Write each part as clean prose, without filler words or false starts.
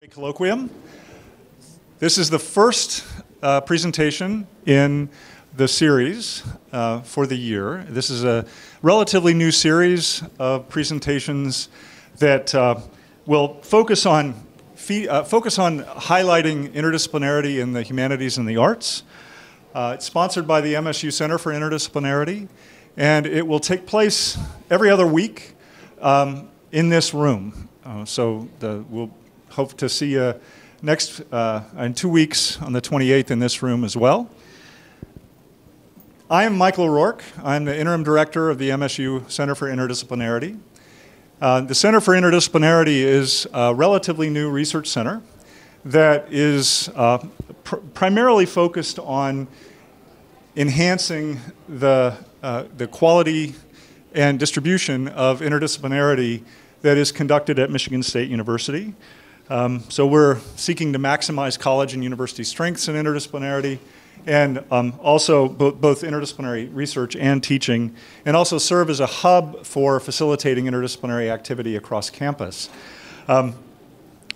Colloquium. This is the first presentation in the series for the year. This is a relatively new series of presentations that will focus on highlighting interdisciplinarity in the humanities and the arts. It's sponsored by the MSU Center for Interdisciplinarity, and it will take place every other week in this room. We'll hope to see you next in 2 weeks on the 28th in this room as well. I am Michael O'Rourke. I'm the interim director of the MSU Center for Interdisciplinarity. The Center for Interdisciplinarity is a relatively new research center that is primarily focused on enhancing the quality and distribution of interdisciplinarity that is conducted at Michigan State University. So we're seeking to maximize college and university strengths in interdisciplinarity, and also both interdisciplinary research and teaching, and also serve as a hub for facilitating interdisciplinary activity across campus.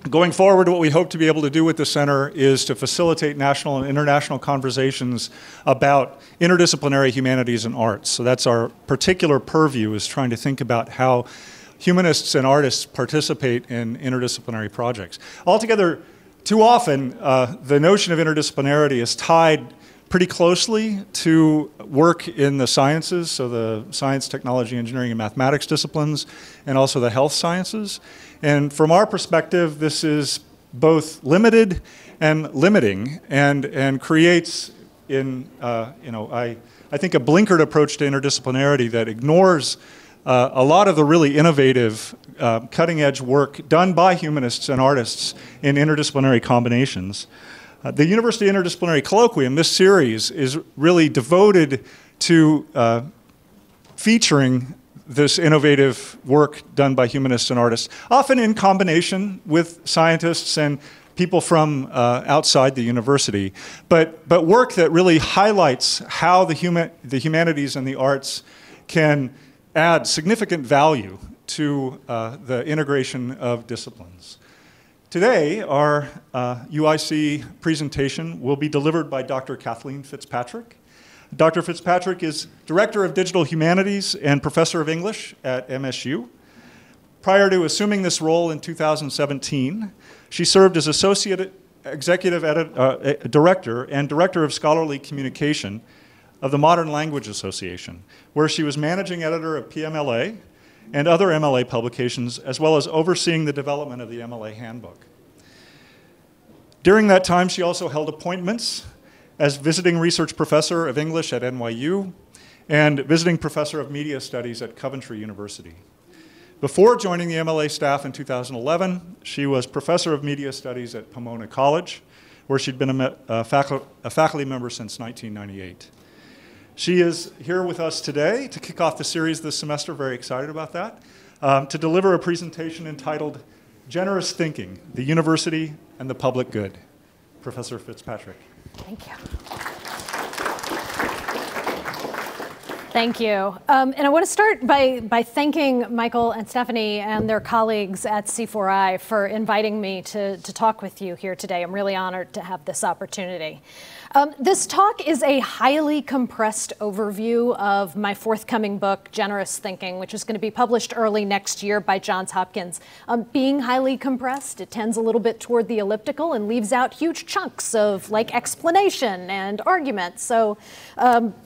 Going forward, what we hope to be able to do with the center is to facilitate national and international conversations about interdisciplinary humanities and arts. So that's our particular purview, is trying to think about how humanists and artists participate in interdisciplinary projects. Altogether, too often, the notion of interdisciplinarity is tied pretty closely to work in the sciences, so the science, technology, engineering, and mathematics disciplines, and also the health sciences. And from our perspective, this is both limited and limiting, and creates, I think, a blinkered approach to interdisciplinarity that ignores a lot of the really innovative, cutting-edge work done by humanists and artists in interdisciplinary combinations. The University Interdisciplinary Colloquium, this series, is really devoted to featuring this innovative work done by humanists and artists, often in combination with scientists and people from outside the university, but work that really highlights how the humanities and the arts can add significant value to the integration of disciplines. Today, our UIC presentation will be delivered by Dr. Kathleen Fitzpatrick. Dr. Fitzpatrick is Director of Digital Humanities and Professor of English at MSU. Prior to assuming this role in 2017, she served as Associate Executive Director and Director of Scholarly Communication of the Modern Language Association, where she was managing editor of PMLA and other MLA publications, as well as overseeing the development of the MLA handbook. During that time, she also held appointments as visiting research professor of English at NYU and visiting professor of media studies at Coventry University. Before joining the MLA staff in 2011, she was professor of media studies at Pomona College, where she'd been a faculty member since 1998. She is here with us today to kick off the series this semester, very excited about that, to deliver a presentation entitled Generous Thinking, the University and the Public Good. Professor Fitzpatrick. Thank you. Thank you. And I want to start by thanking Michael and Stephanie and their colleagues at C4I for inviting me to talk with you here today. I'm really honored to have this opportunity. This talk is a highly compressed overview of my forthcoming book, Generous Thinking, which is going to be published early next year by Johns Hopkins. Being highly compressed, it tends a little bit toward the elliptical and leaves out huge chunks of explanation and argument. So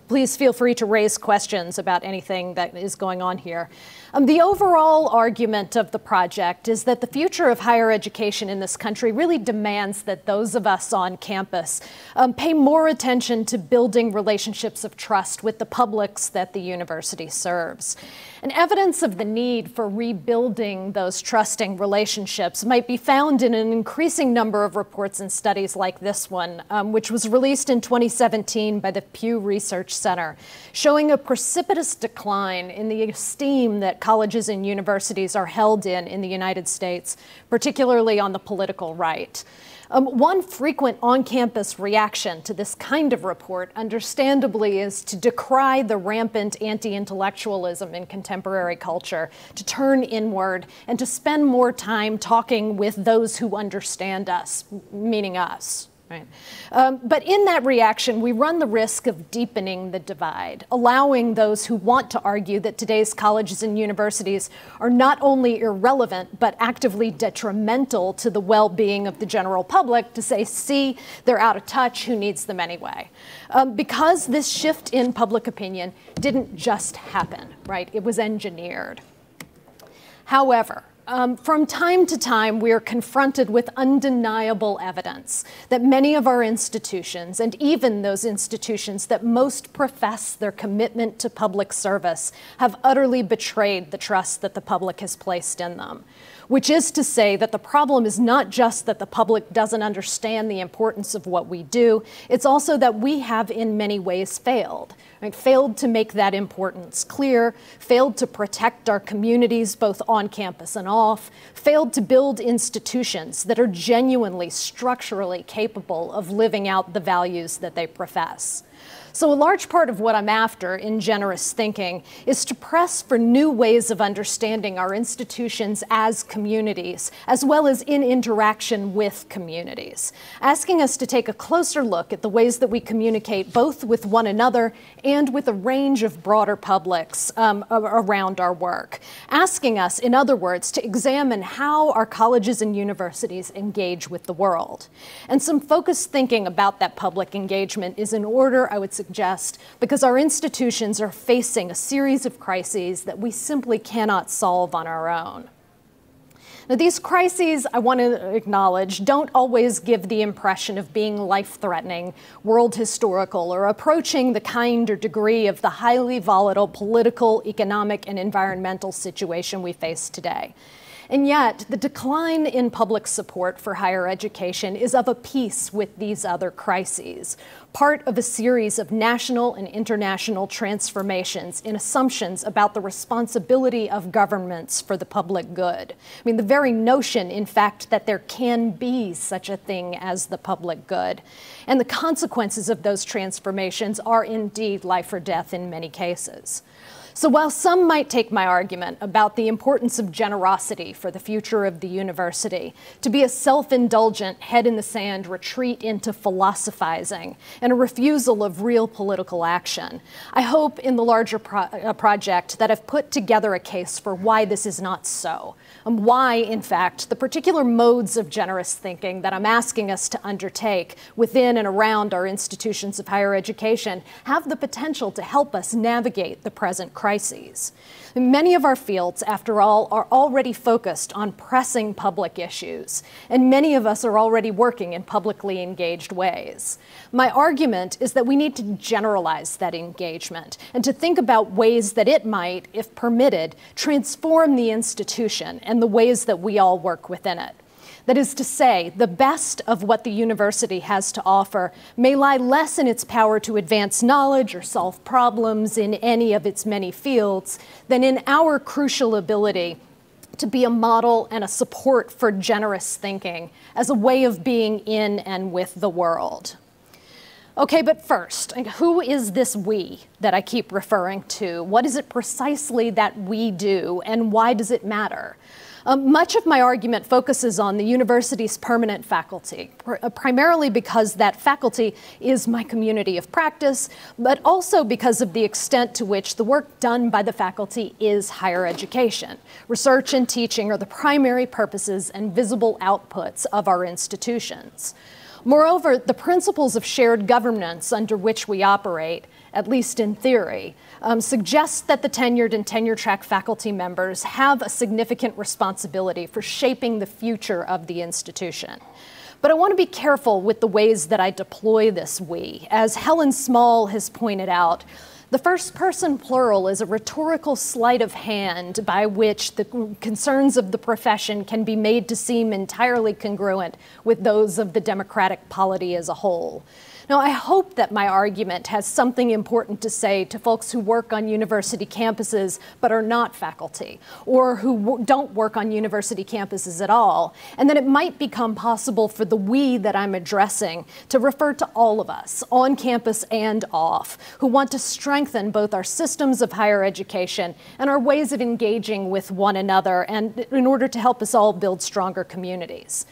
please feel free to raise questions about anything that is going on here. The overall argument of the project is that the future of higher education in this country really demands that those of us on campus pay more attention to building relationships of trust with the publics that the university serves. And evidence of the need for rebuilding those trusting relationships might be found in an increasing number of reports and studies like this one, which was released in 2017 by the Pew Research Center, showing a precipitous decline in the esteem that colleges and universities are held in the United States, particularly on the political right. One frequent on-campus reaction to this kind of report, understandably, is to decry the rampant anti-intellectualism in contemporary culture, to turn inward, and to spend more time talking with those who understand us, meaning us. Right. But in that reaction, we run the risk of deepening the divide, allowing those who want to argue that today's colleges and universities are not only irrelevant, but actively detrimental to the well-being of the general public to say, see, they're out of touch, who needs them anyway? Because this shift in public opinion didn't just happen, right? It was engineered. However, from time to time, we are confronted with undeniable evidence that many of our institutions, and even those institutions that most profess their commitment to public service, have utterly betrayed the trust that the public has placed in them. Which is to say that the problem is not just that the public doesn't understand the importance of what we do, it's also that we have in many ways failed. Right? Failed to make that importance clear, failed to protect our communities both on campus and off, failed to build institutions that are genuinely, structurally capable of living out the values that they profess. So a large part of what I'm after in generous thinking is to press for new ways of understanding our institutions as communities, as well as in interaction with communities, asking us to take a closer look at the ways that we communicate both with one another and with a range of broader publics around our work, asking us, in other words, to examine how our colleges and universities engage with the world. And some focused thinking about that public engagement is in order, I would suggest, because our institutions are facing a series of crises that we simply cannot solve on our own. Now, these crises, I want to acknowledge, don't always give the impression of being life-threatening, world historical, or approaching the kind or degree of the highly volatile political, economic, and environmental situation we face today. And yet, the decline in public support for higher education is of a piece with these other crises, part of a series of national and international transformations in assumptions about the responsibility of governments for the public good. I mean, the very notion, in fact, that there can be such a thing as the public good. And the consequences of those transformations are indeed life or death in many cases. So while some might take my argument about the importance of generosity for the future of the university to be a self-indulgent, head-in-the-sand retreat into philosophizing and a refusal of real political action, I hope in the larger project that I've put together a case for why this is not so, and why, in fact, the particular modes of generous thinking that I'm asking us to undertake within and around our institutions of higher education have the potential to help us navigate the present crises. Many of our fields, after all, are already focused on pressing public issues, and many of us are already working in publicly engaged ways. My argument is that we need to generalize that engagement and to think about ways that it might, if permitted, transform the institution and the ways that we all work within it. That is to say, the best of what the university has to offer may lie less in its power to advance knowledge or solve problems in any of its many fields than in our crucial ability to be a model and a support for generous thinking as a way of being in and with the world. Okay, but first, who is this we that I keep referring to? What is it precisely that we do, and why does it matter? Much of my argument focuses on the university's permanent faculty, primarily because that faculty is my community of practice, but also because of the extent to which the work done by the faculty is higher education. Research and teaching are the primary purposes and visible outputs of our institutions. Moreover, the principles of shared governance under which we operate, at least in theory, suggests that the tenured and tenure-track faculty members have a significant responsibility for shaping the future of the institution. But I want to be careful with the ways that I deploy this we. As Helen Small has pointed out, the first-person plural is a rhetorical sleight of hand by which the concerns of the profession can be made to seem entirely congruent with those of the democratic polity as a whole. Now, I hope that my argument has something important to say to folks who work on university campuses but are not faculty, or who don't work on university campuses at all, and that it might become possible for the we that I'm addressing to refer to all of us, on campus and off, who want to strengthen both our systems of higher education and our ways of engaging with one another, and in order to help us all build stronger communities.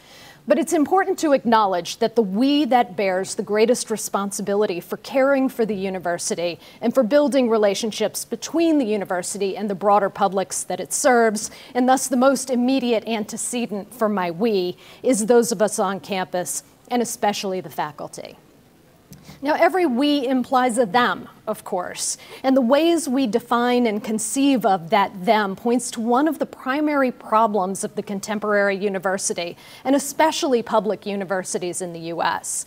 But it's important to acknowledge that the we that bears the greatest responsibility for caring for the university and for building relationships between the university and the broader publics that it serves, and thus the most immediate antecedent for my we, is those of us on campus, and especially the faculty. Now, every we implies a them, of course, and the ways we define and conceive of that them points to one of the primary problems of the contemporary university, and especially public universities in the US.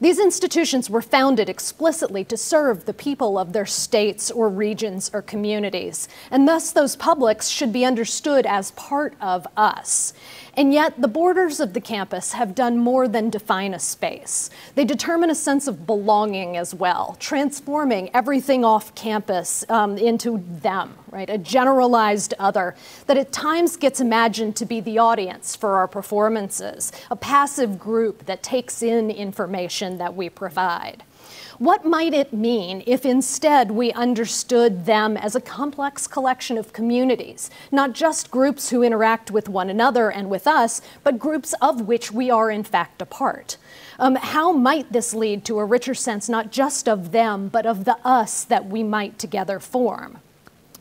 These institutions were founded explicitly to serve the people of their states or regions or communities, and thus those publics should be understood as part of us. And yet, the borders of the campus have done more than define a space. They determine a sense of belonging as well, transforming everything off campus into them, right? A generalized other that at times gets imagined to be the audience for our performances, a passive group that takes in information that we provide. What might it mean if instead we understood them as a complex collection of communities, not just groups who interact with one another and with us, but groups of which we are in fact a part? How might this lead to a richer sense not just of them, but of the us that we might together form?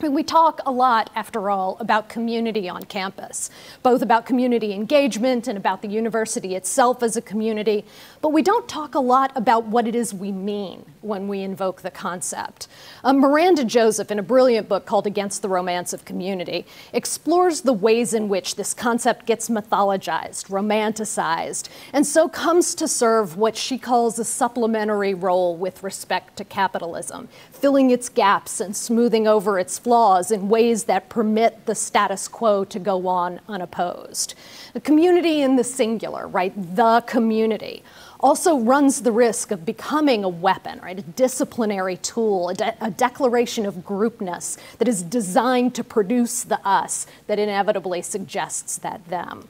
We talk a lot, after all, about community on campus, both about community engagement and about the university itself as a community, but we don't talk a lot about what it is we mean when we invoke the concept. Miranda Joseph, in a brilliant book called Against the Romance of Community, explores the ways in which this concept gets mythologized, romanticized, and so comes to serve what she calls a supplementary role with respect to capitalism, filling its gaps and smoothing over its flaws in ways that permit the status quo to go on unopposed. The community in the singular, right, the community, also runs the risk of becoming a weapon, right, a disciplinary tool, a declaration of groupness that is designed to produce the us that inevitably suggests that them.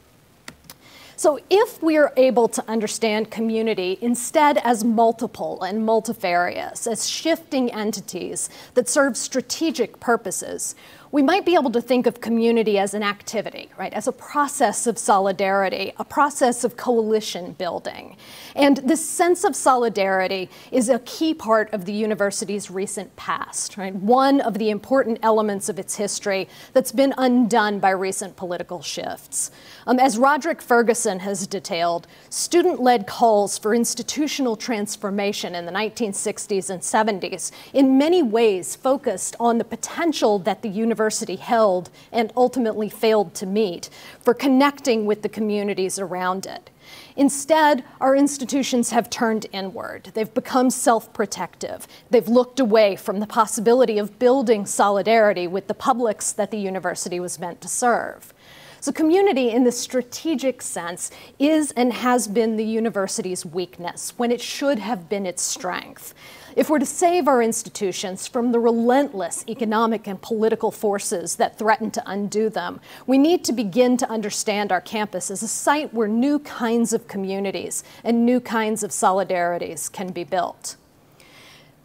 So if we are able to understand community instead as multiple and multifarious, as shifting entities that serve strategic purposes, we might be able to think of community as an activity, right, as a process of solidarity, a process of coalition building. And this sense of solidarity is a key part of the university's recent past, right, one of the important elements of its history that's been undone by recent political shifts. As Roderick Ferguson has detailed, student-led calls for institutional transformation in the 1960s and 70s in many ways focused on the potential that the university held and ultimately failed to meet for connecting with the communities around it. Instead, our institutions have turned inward. They've become self-protective. They've looked away from the possibility of building solidarity with the publics that the university was meant to serve. So community in the strategic sense is and has been the university's weakness when it should have been its strength. If we're to save our institutions from the relentless economic and political forces that threaten to undo them, we need to begin to understand our campus as a site where new kinds of communities and new kinds of solidarities can be built.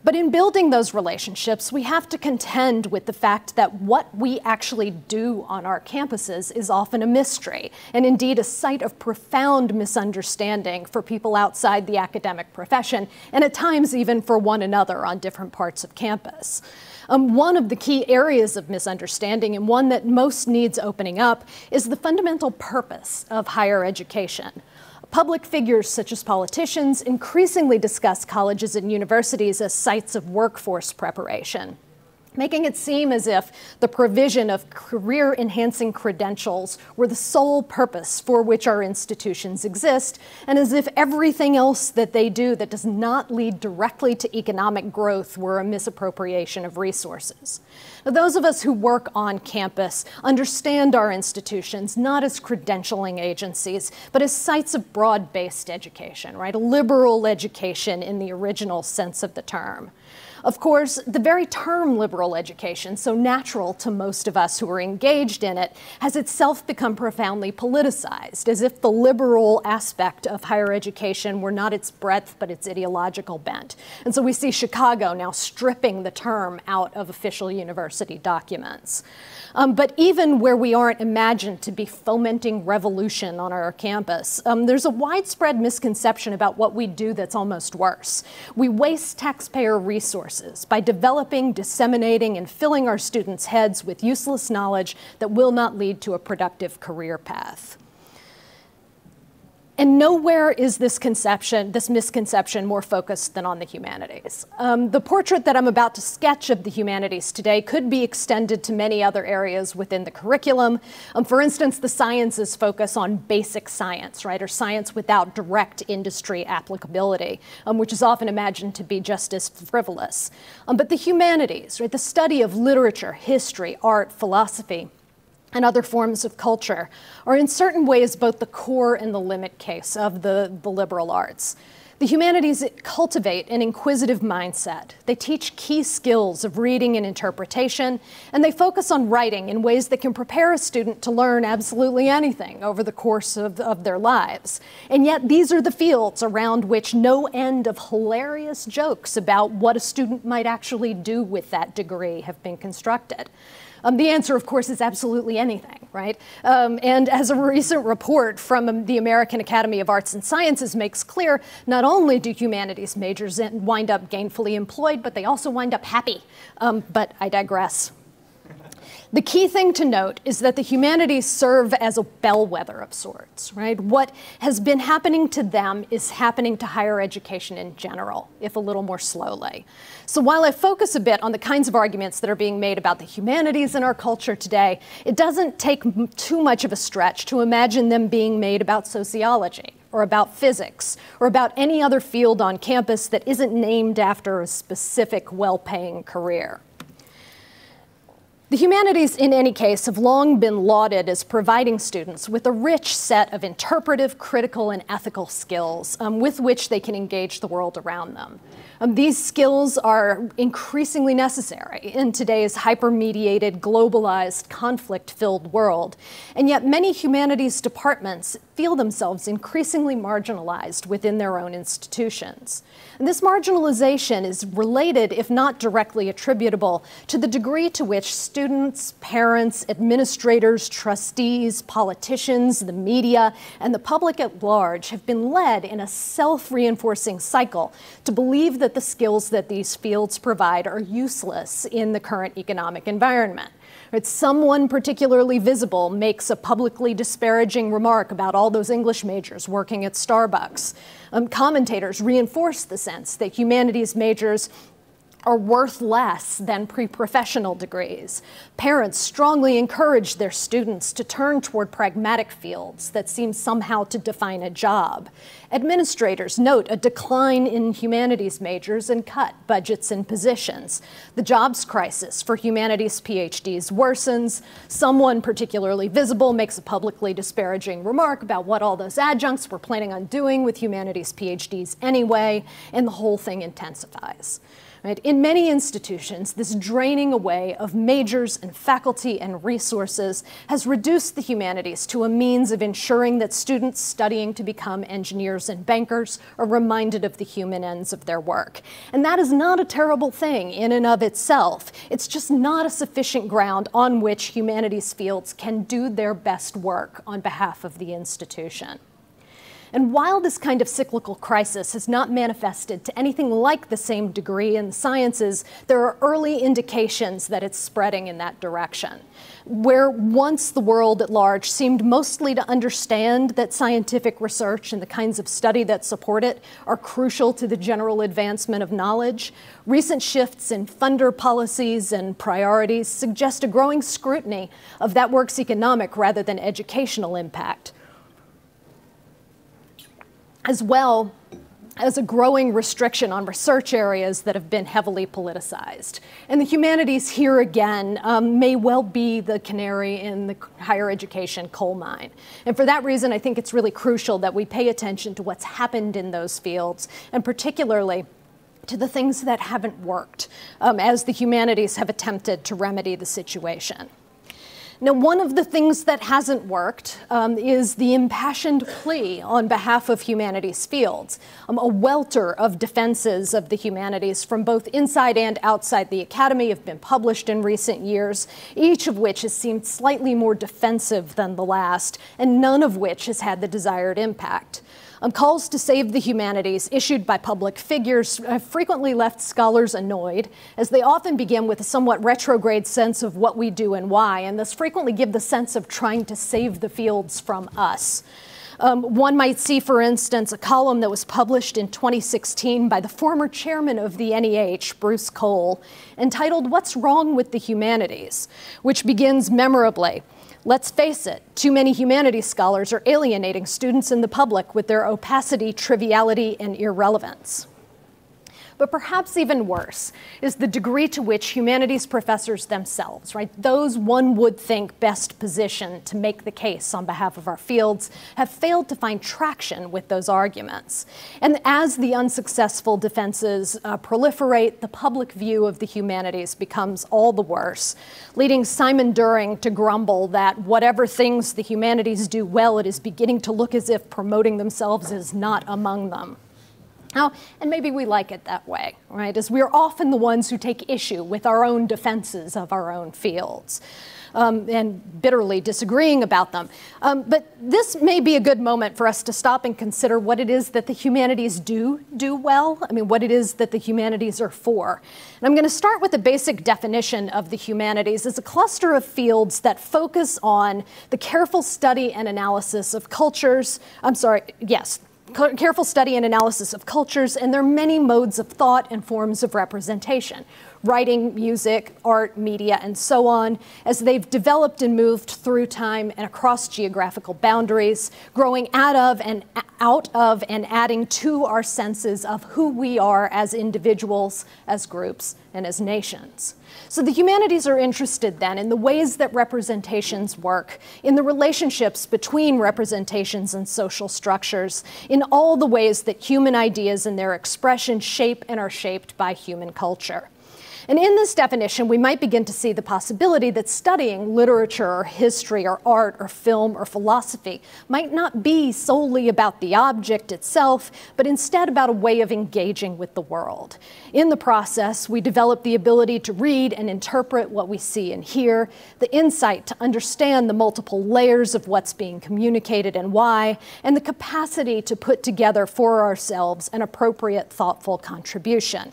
But in building those relationships, we have to contend with the fact that what we actually do on our campuses is often a mystery, and indeed a site of profound misunderstanding for people outside the academic profession, and at times even for one another on different parts of campus. One of the key areas of misunderstanding, and one that most needs opening up, is the fundamental purpose of higher education. Public figures such as politicians increasingly discuss colleges and universities as sites of workforce preparation. making it seem as if the provision of career-enhancing credentials were the sole purpose for which our institutions exist, and as if everything else that they do that does not lead directly to economic growth were a misappropriation of resources. Now, those of us who work on campus understand our institutions not as credentialing agencies, but as sites of broad-based education, right? A liberal education in the original sense of the term. Of course, the very term liberal education, so natural to most of us who are engaged in it, has itself become profoundly politicized, as if the liberal aspect of higher education were not its breadth, but its ideological bent. And so we see Chicago now stripping the term out of official university documents. But even where we aren't imagined to be fomenting revolution on our campus, there's a widespread misconception about what we do that's almost worse. We waste taxpayer resources by developing, disseminating, and filling our students' heads with useless knowledge that will not lead to a productive career path. And nowhere is this misconception more focused than on the humanities. The portrait that I'm about to sketch of the humanities today could be extended to many other areas within the curriculum. For instance, the sciences focus on basic science, right, or science without direct industry applicability, which is often imagined to be just as frivolous. But the humanities, right, the study of literature, history, art, philosophy, and other forms of culture are in certain ways both the core and the limit case of the liberal arts. The humanities cultivate an inquisitive mindset. They teach key skills of reading and interpretation, and they focus on writing in ways that can prepare a student to learn absolutely anything over the course of their lives. And yet these are the fields around which no end of hilarious jokes about what a student might actually do with that degree have been constructed. The answer, of course, is absolutely anything, right? And as a recent report from the American Academy of Arts and Sciences makes clear, not only do humanities majors wind up gainfully employed, but they also wind up happy. But I digress. The key thing to note is that the humanities serve as a bellwether of sorts, right? What has been happening to them is happening to higher education in general, if a little more slowly. So while I focus a bit on the kinds of arguments that are being made about the humanities in our culture today, it doesn't take too much of a stretch to imagine them being made about sociology, or about physics, or about any other field on campus that isn't named after a specific well-paying career. The humanities, in any case, have long been lauded as providing students with a rich set of interpretive, critical, and ethical skills with which they can engage the world around them. These skills are increasingly necessary in today's hyper-mediated, globalized, conflict-filled world, and yet many humanities departments feel themselves increasingly marginalized within their own institutions. And this marginalization is related, if not directly attributable, to the degree to which students, parents, administrators, trustees, politicians, the media, and the public at large have been led in a self-reinforcing cycle to believe that the skills that these fields provide are useless in the current economic environment. Right? Someone particularly visible makes a publicly disparaging remark about all those English majors working at Starbucks. Commentators reinforce the sense that humanities majors are worth less than pre-professional degrees. Parents strongly encourage their students to turn toward pragmatic fields that seem somehow to define a job. Administrators note a decline in humanities majors and cut budgets and positions. The jobs crisis for humanities PhDs worsens. Someone particularly visible makes a publicly disparaging remark about what all those adjuncts were planning on doing with humanities PhDs anyway, and the whole thing intensifies. Right? In many institutions, this draining away of majors and faculty and resources has reduced the humanities to a means of ensuring that students studying to become engineers and bankers are reminded of the human ends of their work. And that is not a terrible thing in and of itself. It's just not a sufficient ground on which humanities fields can do their best work on behalf of the institution. And while this kind of cyclical crisis has not manifested to anything like the same degree in the sciences, there are early indications that it's spreading in that direction. Where once the world at large seemed mostly to understand that scientific research and the kinds of study that support it are crucial to the general advancement of knowledge, recent shifts in funder policies and priorities suggest a growing scrutiny of that work's economic rather than educational impact, as well as a growing restriction on research areas that have been heavily politicized. And the humanities here again may well be the canary in the higher education coal mine. And for that reason, I think it's really crucial that we pay attention to what's happened in those fields, and particularly to the things that haven't worked as the humanities have attempted to remedy the situation. Now, one of the things that hasn't worked is the impassioned plea on behalf of humanities fields, a welter of defenses of the humanities from both inside and outside the academy have been published in recent years, each of which has seemed slightly more defensive than the last, and none of which has had the desired impact. Calls to save the humanities issued by public figures have frequently left scholars annoyed, as they often begin with a somewhat retrograde sense of what we do and why, and thus frequently give the sense of trying to save the fields from us. One might see, for instance, a column that was published in 2016 by the former chairman of the NEH, Bruce Cole, entitled "What's Wrong with the Humanities?", which begins memorably, "Let's face it, too many humanities scholars are alienating students and the public with their opacity, triviality, and irrelevance." But perhaps even worse is the degree to which humanities professors themselves, right, those one would think best positioned to make the case on behalf of our fields, have failed to find traction with those arguments. And as the unsuccessful defenses proliferate, the public view of the humanities becomes all the worse, leading Simon During to grumble that whatever things the humanities do well, it is beginning to look as if promoting themselves is not among them. Now, and maybe we like it that way, right, as we're often the ones who take issue with our own defenses of our own fields and bitterly disagreeing about them. But this may be a good moment for us to stop and consider what it is that the humanities do well. I mean, what it is that the humanities are for. And I'm going to start with a basic definition of the humanities as a cluster of fields that focus on the careful study and analysis of cultures. Careful study and analysis of cultures and their many modes of thought and forms of representation, writing, music, art, media, and so on, as they've developed and moved through time and across geographical boundaries, growing out of and adding to our senses of who we are as individuals, as groups, and as nations. So the humanities are interested then in the ways that representations work, in the relationships between representations and social structures, in all the ways that human ideas and their expression shape and are shaped by human culture. And in this definition, we might begin to see the possibility that studying literature or history or art or film or philosophy might not be solely about the object itself, but instead about a way of engaging with the world. In the process, we develop the ability to read and interpret what we see and hear, the insight to understand the multiple layers of what's being communicated and why, and the capacity to put together for ourselves an appropriate, thoughtful contribution.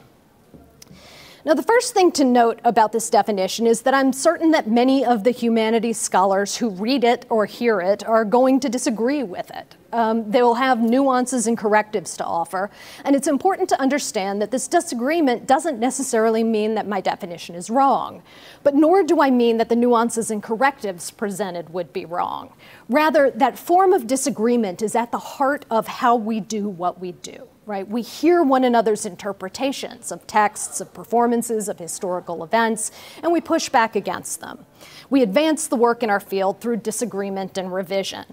Now, the first thing to note about this definition is that I'm certain that many of the humanities scholars who read it or hear it are going to disagree with it. They will have nuances and correctives to offer, and it's important to understand that this disagreement doesn't necessarily mean that my definition is wrong, but nor do I mean that the nuances and correctives presented would be wrong. Rather, that form of disagreement is at the heart of how we do what we do. Right? We hear one another's interpretations of texts, of performances, of historical events, and we push back against them. We advance the work in our field through disagreement and revision.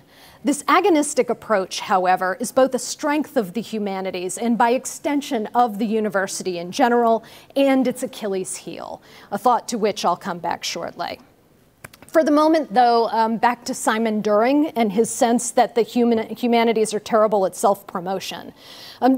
This agonistic approach, however, is both a strength of the humanities and, by extension, of the university in general, and its Achilles heel, a thought to which I'll come back shortly. For the moment, though, back to Simon During and his sense that the humanities are terrible at self-promotion.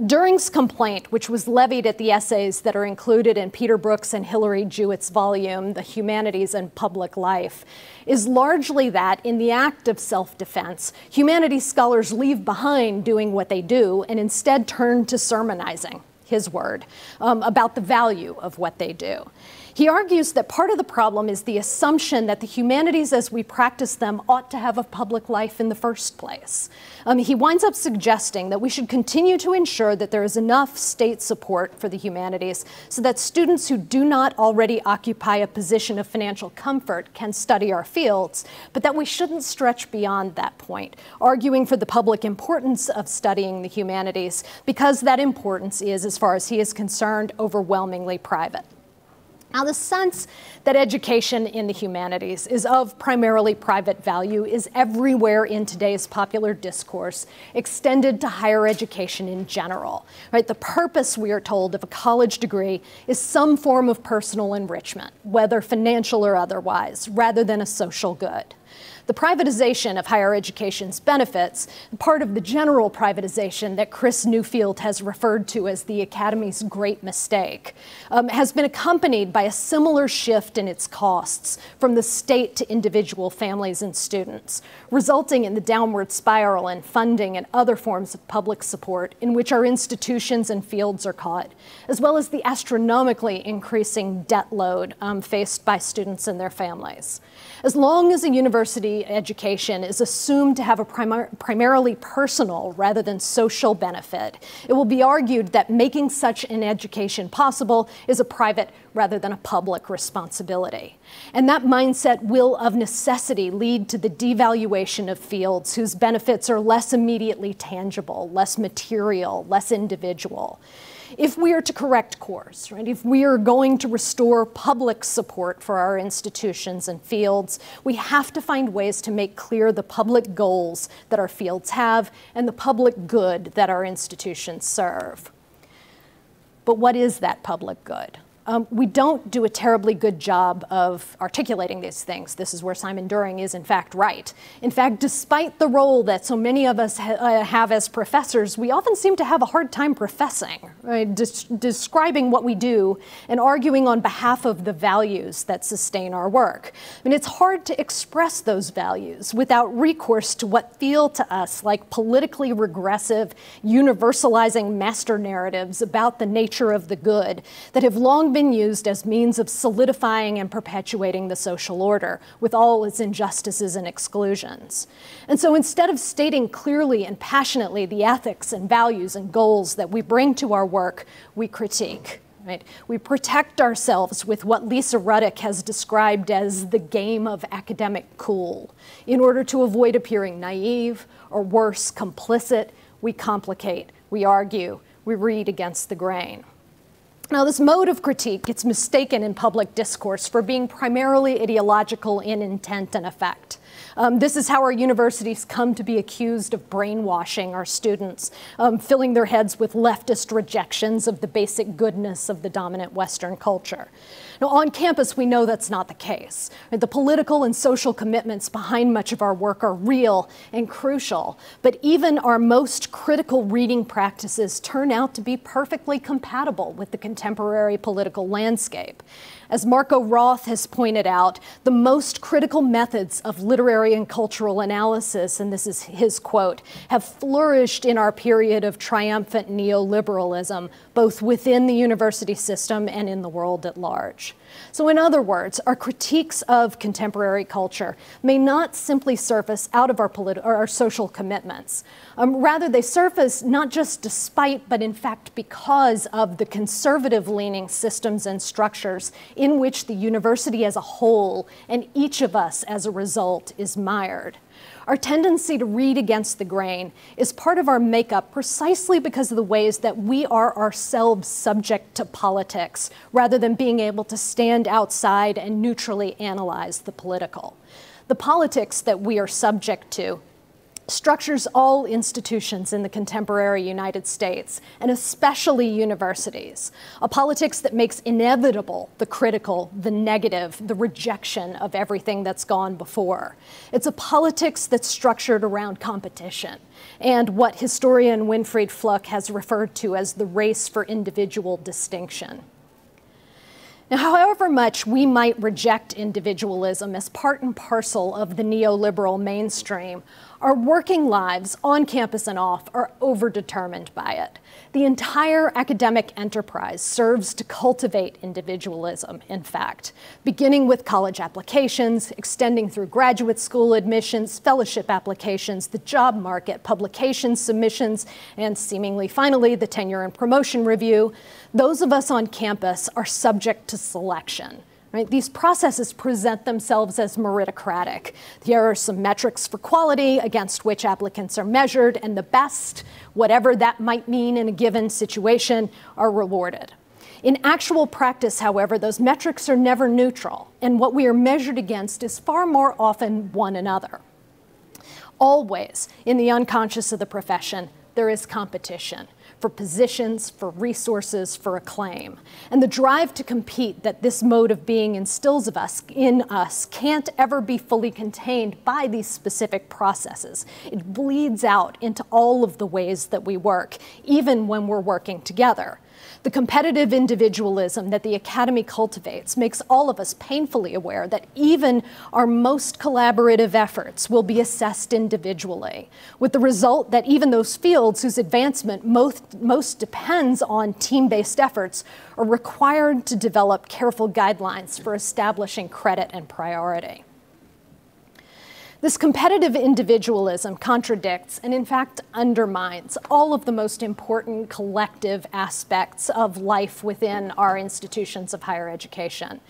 During's complaint, which was levied at the essays that are included in Peter Brooks and Hilary Jewett's volume, The Humanities and Public Life, is largely that in the act of self-defense, humanities scholars leave behind doing what they do and instead turn to sermonizing, his word, about the value of what they do. He argues that part of the problem is the assumption that the humanities as we practice them ought to have a public life in the first place. He winds up suggesting that we should continue to ensure that there is enough state support for the humanities so that students who do not already occupy a position of financial comfort can study our fields, but that we shouldn't stretch beyond that point, arguing for the public importance of studying the humanities because that importance is, as far as he is concerned, overwhelmingly private. Now, the sense that education in the humanities is of primarily private value is everywhere in today's popular discourse, extended to higher education in general. Right? The purpose, we are told, of a college degree is some form of personal enrichment, whether financial or otherwise, rather than a social good. The privatization of higher education's benefits, part of the general privatization that Chris Newfield has referred to as the Academy's great mistake, has been accompanied by a similar shift in its costs from the state to individual families and students, resulting in the downward spiral in funding and other forms of public support in which our institutions and fields are caught, as well as the astronomically increasing debt load faced by students and their families. As long as a university education is assumed to have a primarily personal rather than social benefit, it will be argued that making such an education possible is a private rather than a public responsibility. And that mindset will, of necessity, lead to the devaluation of fields whose benefits are less immediately tangible, less material, less individual. If we are to correct course, right, if we are going to restore public support for our institutions and fields, we have to find ways to make clear the public goals that our fields have and the public good that our institutions serve. But what is that public good? We don't do a terribly good job of articulating these things. This is where Simon During is, in fact, right. In fact, despite the role that so many of us have as professors, we often seem to have a hard time professing, right? Describing what we do and arguing on behalf of the values that sustain our work. And it's hard to express those values without recourse to what feel to us like politically regressive, universalizing master narratives about the nature of the good that have long been used as means of solidifying and perpetuating the social order with all its injustices and exclusions. And so instead of stating clearly and passionately the ethics and values and goals that we bring to our work, we critique. Right? We protect ourselves with what Lisa Ruddick has described as the game of academic cool. In order to avoid appearing naive or worse, complicit, we complicate, we argue, we read against the grain. Now, this mode of critique gets mistaken in public discourse for being primarily ideological in intent and effect. This is how our universities come to be accused of brainwashing our students, filling their heads with leftist rejections of the basic goodness of the dominant Western culture. Now, on campus, we know that's not the case. The political and social commitments behind much of our work are real and crucial, but even our most critical reading practices turn out to be perfectly compatible with the contemporary political landscape. As Marco Roth has pointed out, the most critical methods of literary and cultural analysis, and this is his quote, have flourished in our period of triumphant neoliberalism, both within the university system and in the world at large. So in other words, our critiques of contemporary culture may not simply surface out of our social commitments. Rather, they surface not just despite, but in fact because of the conservative-leaning systems and structures in which the university as a whole, and each of us as a result, is mired. Our tendency to read against the grain is part of our makeup precisely because of the ways that we are ourselves subject to politics, rather than being able to stand outside and neutrally analyze the political. The politics that we are subject to structures all institutions in the contemporary United States, and especially universities. A politics that makes inevitable the critical, the negative, the rejection of everything that's gone before. It's a politics that's structured around competition and what historian Winfried Fluck has referred to as the race for individual distinction. Now, however much we might reject individualism as part and parcel of the neoliberal mainstream, our working lives, on campus and off, are overdetermined by it. The entire academic enterprise serves to cultivate individualism, in fact, beginning with college applications, extending through graduate school admissions, fellowship applications, the job market, publication submissions, and seemingly finally the tenure and promotion review. Those of us on campus are subject to selection. Right? These processes present themselves as meritocratic. Here are some metrics for quality against which applicants are measured, and the best, whatever that might mean in a given situation, are rewarded. In actual practice, however, those metrics are never neutral, and what we are measured against is far more often one another. Always, in the unconscious of the profession, there is competition for positions, for resources, for acclaim. And the drive to compete that this mode of being instills in us can't ever be fully contained by these specific processes. It bleeds out into all of the ways that we work, even when we're working together. The competitive individualism that the Academy cultivates makes all of us painfully aware that even our most collaborative efforts will be assessed individually, with the result that even those fields whose advancement most depends on team-based efforts are required to develop careful guidelines for establishing credit and priority. This competitive individualism contradicts and, in fact, undermines all of the most important collective aspects of life within our institutions of higher education.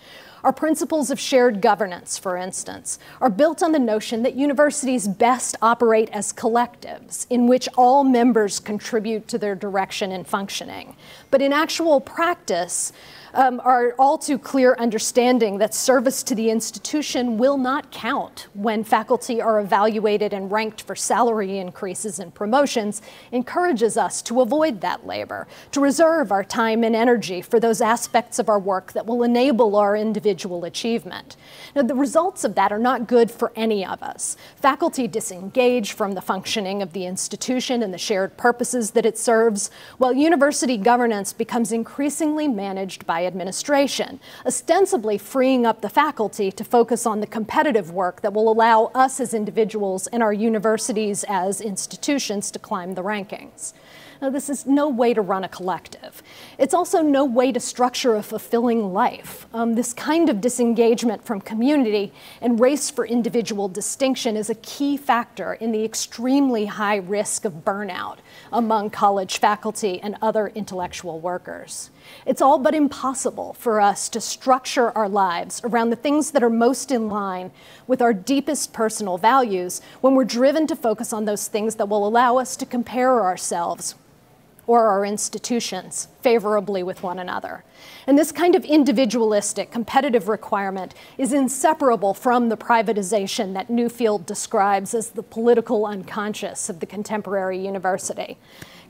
Our principles of shared governance, for instance, are built on the notion that universities best operate as collectives in which all members contribute to their direction and functioning. But in actual practice, our all too clear understanding that service to the institution will not count when faculty are evaluated and ranked for salary increases and promotions encourages us to avoid that labor, to reserve our time and energy for those aspects of our work that will enable our individual achievement. Now, the results of that are not good for any of us. Faculty disengage from the functioning of the institution and the shared purposes that it serves, while university governance becomes increasingly managed by administration, ostensibly freeing up the faculty to focus on the competitive work that will allow us as individuals and our universities as institutions to climb the rankings. Now, this is no way to run a collective. It's also no way to structure a fulfilling life. This kind of disengagement from community and race for individual distinction is a key factor in the extremely high risk of burnout among college faculty and other intellectual workers. It's all but impossible for us to structure our lives around the things that are most in line with our deepest personal values when we're driven to focus on those things that will allow us to compare ourselves or our institutions favorably with one another. And this kind of individualistic, competitive requirement is inseparable from the privatization that Newfield describes as the political unconscious of the contemporary university.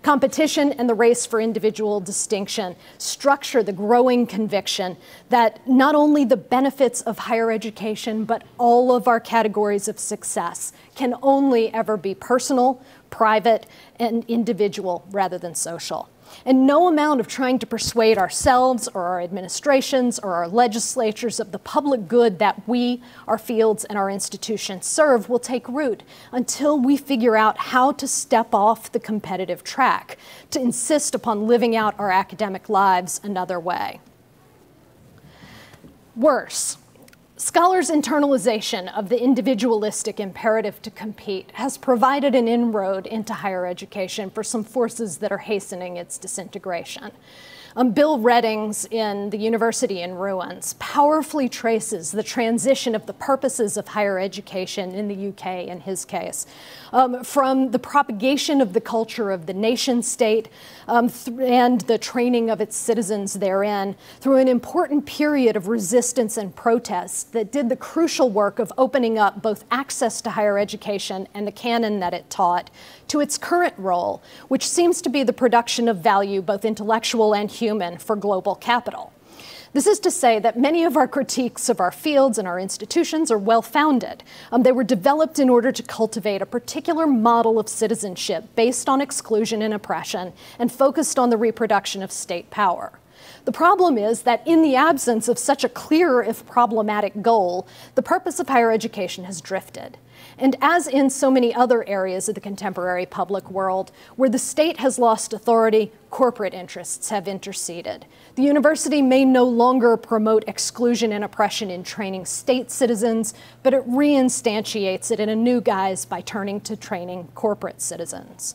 Competition and the race for individual distinction structure the growing conviction that not only the benefits of higher education, but all of our categories of success can only ever be personal, private, and individual rather than social. And no amount of trying to persuade ourselves or our administrations or our legislatures of the public good that we, our fields, and our institutions serve will take root until we figure out how to step off the competitive track, to insist upon living out our academic lives another way. Worse, scholars' internalization of the individualistic imperative to compete has provided an inroad into higher education for some forces that are hastening its disintegration. Bill Redding's in The University in Ruins powerfully traces the transition of the purposes of higher education in the UK, in his case, from the propagation of the culture of the nation state and the training of its citizens therein through an important period of resistance and protest that did the crucial work of opening up both access to higher education and the canon that it taught to its current role, which seems to be the production of value, both intellectual and human, for global capital. This is to say that many of our critiques of our fields and our institutions are well-founded. They were developed in order to cultivate a particular model of citizenship based on exclusion and oppression and focused on the reproduction of state power. The problem is that in the absence of such a clear, if problematic, goal, the purpose of higher education has drifted. And as in so many other areas of the contemporary public world, where the state has lost authority, corporate interests have interceded. The university may no longer promote exclusion and oppression in training state citizens, but it reinstantiates it in a new guise by turning to training corporate citizens.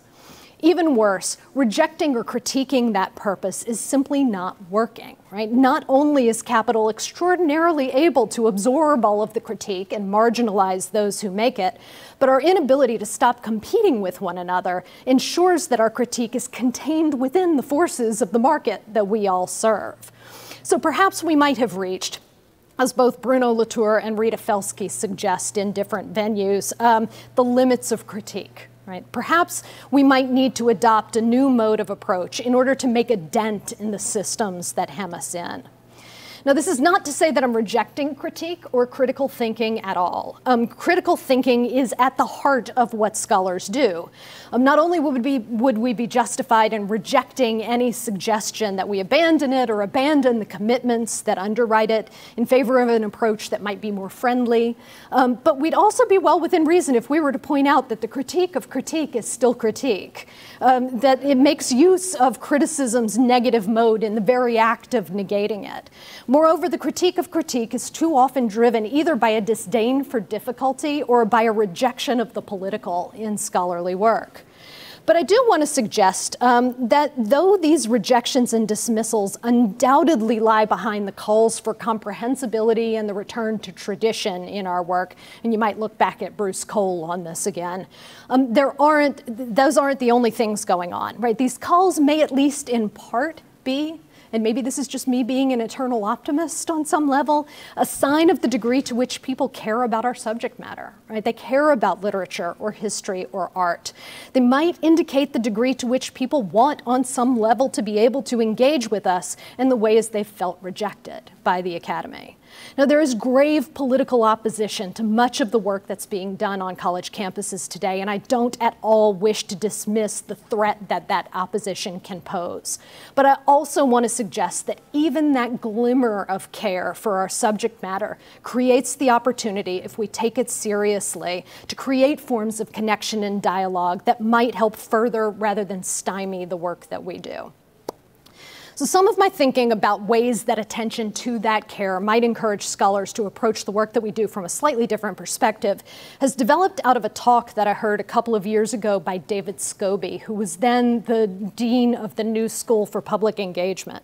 Even worse, rejecting or critiquing that purpose is simply not working, right? Not only is capital extraordinarily able to absorb all of the critique and marginalize those who make it, but our inability to stop competing with one another ensures that our critique is contained within the forces of the market that we all serve. So perhaps we might have reached, as both Bruno Latour and Rita Felsky suggest in different venues, the limits of critique. Right? Perhaps we might need to adopt a new mode of approach in order to make a dent in the systems that hem us in. Now, this is not to say that I'm rejecting critique or critical thinking at all. Critical thinking is at the heart of what scholars do. Not only would we be justified in rejecting any suggestion that we abandon it or abandon the commitments that underwrite it in favor of an approach that might be more friendly, but we'd also be well within reason if we were to point out that the critique of critique is still critique, that it makes use of criticism's negative mode in the very act of negating it. Moreover, the critique of critique is too often driven either by a disdain for difficulty or by a rejection of the political in scholarly work. But I do want to suggest that though these rejections and dismissals undoubtedly lie behind the calls for comprehensibility and the return to tradition in our work, and you might look back at Bruce Cole on this again, those aren't the only things going on, right? These calls may at least in part be, and maybe this is just me being an eternal optimist on some level, a sign of the degree to which people care about our subject matter, right? They care about literature or history or art. They might indicate the degree to which people want on some level to be able to engage with us in the ways they've felt rejected by the Academy. Now, there is grave political opposition to much of the work that's being done on college campuses today, and I don't at all wish to dismiss the threat that that opposition can pose. But I also want to suggest that even that glimmer of care for our subject matter creates the opportunity, if we take it seriously, to create forms of connection and dialogue that might help further rather than stymie the work that we do. So some of my thinking about ways that attention to that care might encourage scholars to approach the work that we do from a slightly different perspective has developed out of a talk that I heard a couple of years ago by David Scobie, who was then the dean of the New School for Public Engagement.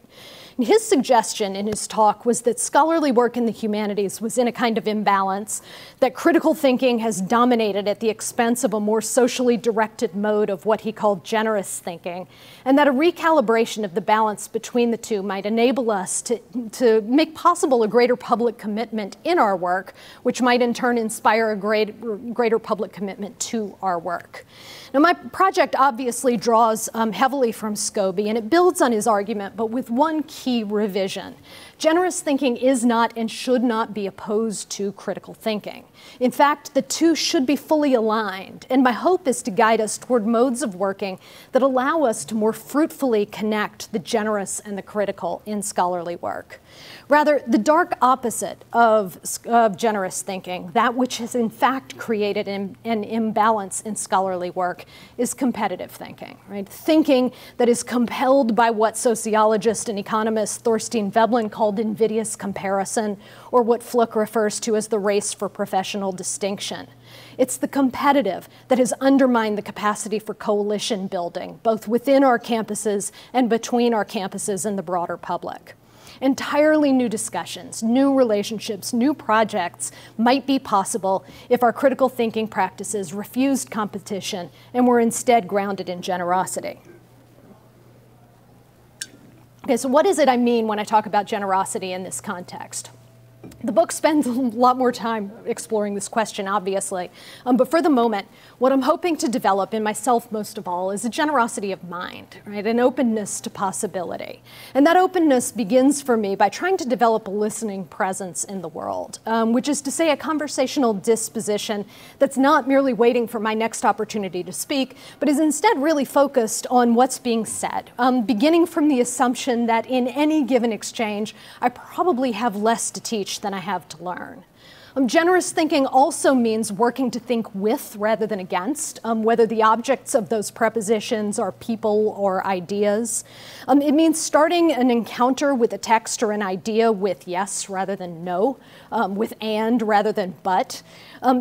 And his suggestion in his talk was that scholarly work in the humanities was in a kind of imbalance, that critical thinking has dominated at the expense of a more socially directed mode of what he called generous thinking, and that a recalibration of the balance between the two might enable us to make possible a greater public commitment in our work, which might in turn inspire a greater public commitment to our work. Now, my project obviously draws heavily from Scobie, and it builds on his argument, but with one key revision. Generous thinking is not and should not be opposed to critical thinking. In fact, the two should be fully aligned, and my hope is to guide us toward modes of working that allow us to more fruitfully connect the generous and the critical in scholarly work. Rather, the dark opposite of generous thinking, that which has in fact created an imbalance in scholarly work, is competitive thinking, right? Thinking that is compelled by what sociologist and economist Thorstein Veblen called invidious comparison, or what Fluke refers to as the race for professional distinction. It's the competitive that has undermined the capacity for coalition building, both within our campuses and between our campuses and the broader public. Entirely new discussions, new relationships, new projects might be possible if our critical thinking practices refused competition and were instead grounded in generosity. Okay, so what is it I mean when I talk about generosity in this context? The book spends a lot more time exploring this question, obviously, but for the moment, what I'm hoping to develop in myself most of all is a generosity of mind, right? An openness to possibility. And that openness begins for me by trying to develop a listening presence in the world, which is to say a conversational disposition that's not merely waiting for my next opportunity to speak, but is instead really focused on what's being said, beginning from the assumption that in any given exchange, I probably have less to teach than I have to learn. Generous thinking also means working to think with rather than against, whether the objects of those prepositions are people or ideas. It means starting an encounter with a text or an idea with yes rather than no, with and rather than but.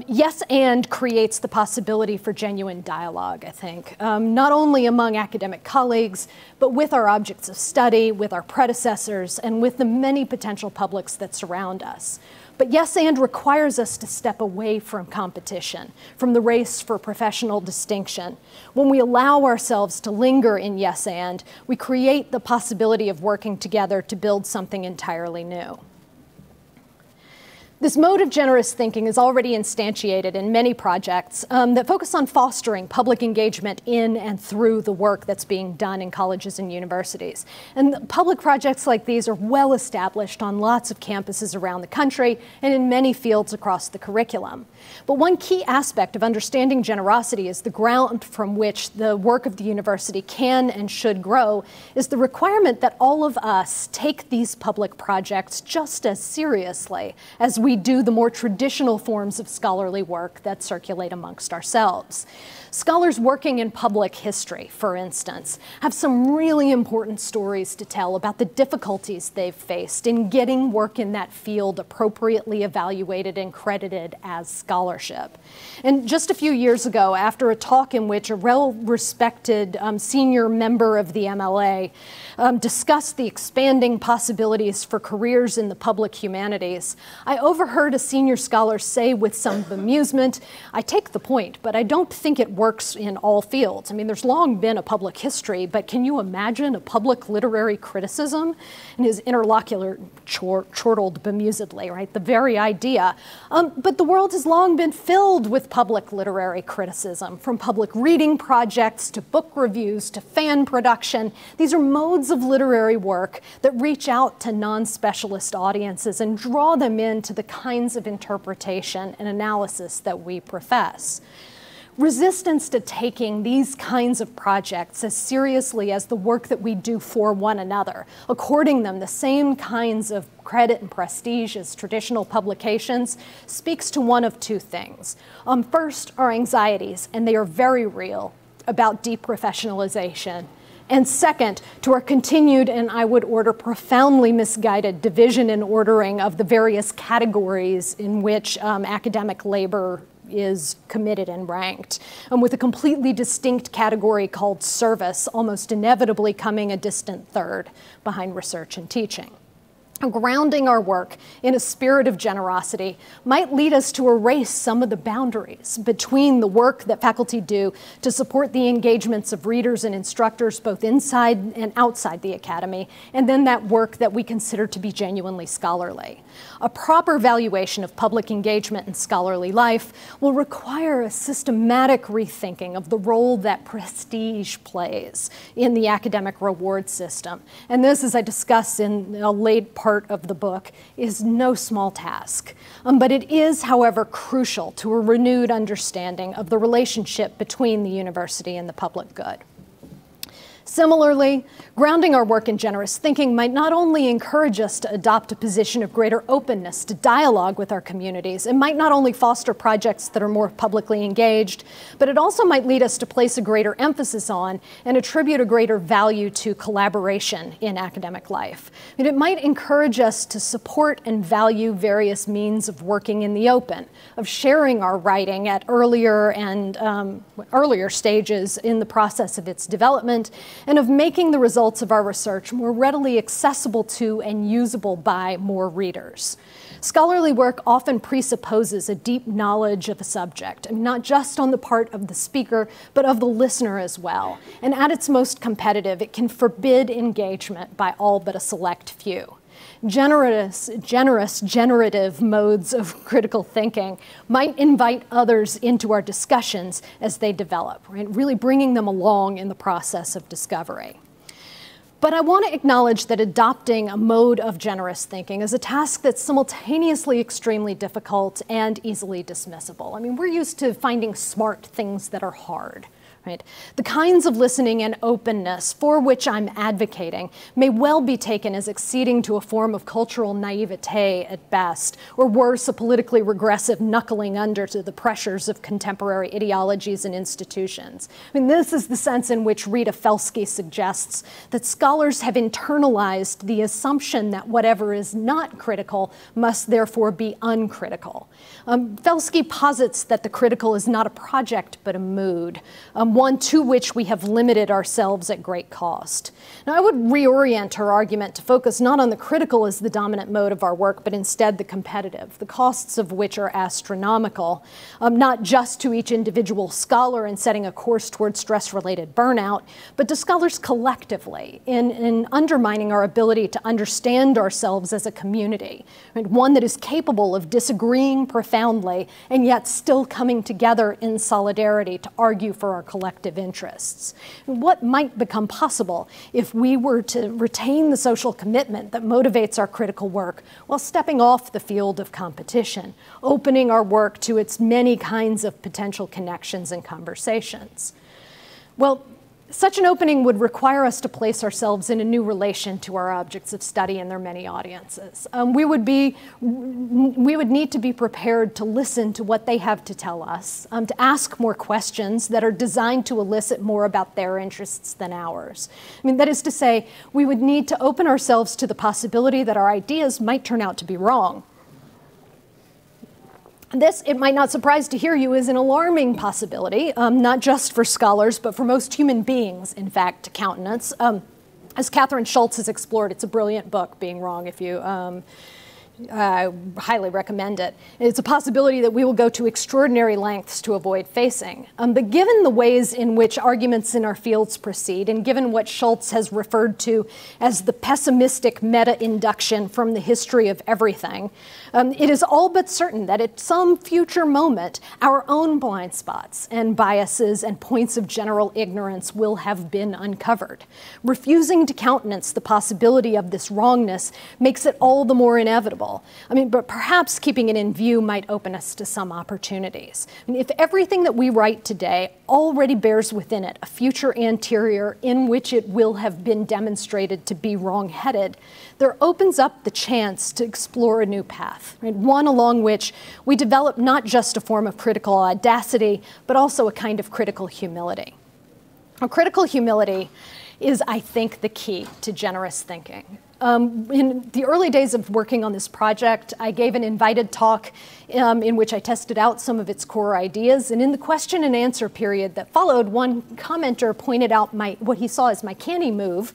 Yes and creates the possibility for genuine dialogue, I think, not only among academic colleagues, but with our objects of study, with our predecessors, and with the many potential publics that surround us. But yes and requires us to step away from competition, from the race for professional distinction. When we allow ourselves to linger in yes and, we create the possibility of working together to build something entirely new. This mode of generous thinking is already instantiated in many projects that focus on fostering public engagement in and through the work that's being done in colleges and universities. And public projects like these are well established on lots of campuses around the country and in many fields across the curriculum. But one key aspect of understanding generosity as the ground from which the work of the university can and should grow is the requirement that all of us take these public projects just as seriously as we do the more traditional forms of scholarly work that circulate amongst ourselves. Scholars working in public history, for instance, have some really important stories to tell about the difficulties they've faced in getting work in that field appropriately evaluated and credited as scholarship. And just a few years ago, after a talk in which a well-respected senior member of the MLA discussed the expanding possibilities for careers in the public humanities, I overheard a senior scholar say with some bemusement, "I take the point, but I don't think it works in all fields. I mean, there's long been a public history, but can you imagine a public literary criticism?" And his interlocutor chortled bemusedly, right? The very idea. But the world has long been filled with public literary criticism, from public reading projects to book reviews to fan production. These are modes of literary work that reach out to non-specialist audiences and draw them into the kinds of interpretation and analysis that we profess. Resistance to taking these kinds of projects as seriously as the work that we do for one another, according them the same kinds of credit and prestige as traditional publications, speaks to one of two things. First, our anxieties, and they are very real, about deprofessionalization. And second, to our continued, and I would order profoundly misguided, division and ordering of the various categories in which academic labor is committed and ranked, with a completely distinct category called service almost inevitably coming a distant third behind research and teaching. Grounding our work in a spirit of generosity might lead us to erase some of the boundaries between the work that faculty do to support the engagements of readers and instructors both inside and outside the academy, and then that work that we consider to be genuinely scholarly. A proper valuation of public engagement in scholarly life will require a systematic rethinking of the role that prestige plays in the academic reward system. And this, as I discuss in a late part of the book, is no small task. But it is, however, crucial to a renewed understanding of the relationship between the university and the public good. Similarly, grounding our work in generous thinking might not only encourage us to adopt a position of greater openness to dialogue with our communities, it might not only foster projects that are more publicly engaged, but it also might lead us to place a greater emphasis on and attribute a greater value to collaboration in academic life. And it might encourage us to support and value various means of working in the open, of sharing our writing at earlier stages in the process of its development, and of making the results of our research more readily accessible to and usable by more readers. Scholarly work often presupposes a deep knowledge of a subject, not just on the part of the speaker, but of the listener as well. And at its most competitive, it can forbid engagement by all but a select few. Generous, generative modes of critical thinking might invite others into our discussions as they develop, right? Really bringing them along in the process of discovery. But I want to acknowledge that adopting a mode of generous thinking is a task that's simultaneously extremely difficult and easily dismissible. I mean, we're used to finding smart things that are hard. Right? The kinds of listening and openness for which I'm advocating may well be taken as acceding to a form of cultural naivete at best, or worse, a politically regressive knuckling under to the pressures of contemporary ideologies and institutions. I mean, this is the sense in which Rita Felsky suggests that scholars have internalized the assumption that whatever is not critical must therefore be uncritical. Felsky posits that the critical is not a project but a mood, one to which we have limited ourselves at great cost. Now, I would reorient her argument to focus not on the critical as the dominant mode of our work, but instead the competitive, the costs of which are astronomical, not just to each individual scholar in setting a course towards stress-related burnout, but to scholars collectively in undermining our ability to understand ourselves as a community, right? One that is capable of disagreeing profoundly and yet still coming together in solidarity to argue for our collective interests. What might become possible if we were to retain the social commitment that motivates our critical work while stepping off the field of competition, opening our work to its many kinds of potential connections and conversations? Well, such an opening would require us to place ourselves in a new relation to our objects of study and their many audiences. We would need to be prepared to listen to what they have to tell us, to ask more questions that are designed to elicit more about their interests than ours. I mean, that is to say, we would need to open ourselves to the possibility that our ideas might turn out to be wrong. This, it might not surprise to hear you, is an alarming possibility, not just for scholars, but for most human beings, in fact, to countenance. As Catherine Schultz has explored, it's a brilliant book, Being Wrong, if you I highly recommend it. It's a possibility that we will go to extraordinary lengths to avoid facing. But given the ways in which arguments in our fields proceed, and given what Schultz has referred to as the pessimistic meta-induction from the history of everything, it is all but certain that at some future moment, our own blind spots and biases and points of general ignorance will have been uncovered. Refusing to countenance the possibility of this wrongness makes it all the more inevitable. I mean, but perhaps keeping it in view might open us to some opportunities. I mean, if everything that we write today already bears within it a future anterior in which it will have been demonstrated to be wrong-headed, there opens up the chance to explore a new path, right? One along which we develop not just a form of critical audacity, but also a kind of critical humility. Now, critical humility is, I think, the key to generous thinking. In the early days of working on this project, I gave an invited talk in which I tested out some of its core ideas. And in the question and answer period that followed, one commenter pointed out what he saw as my canny move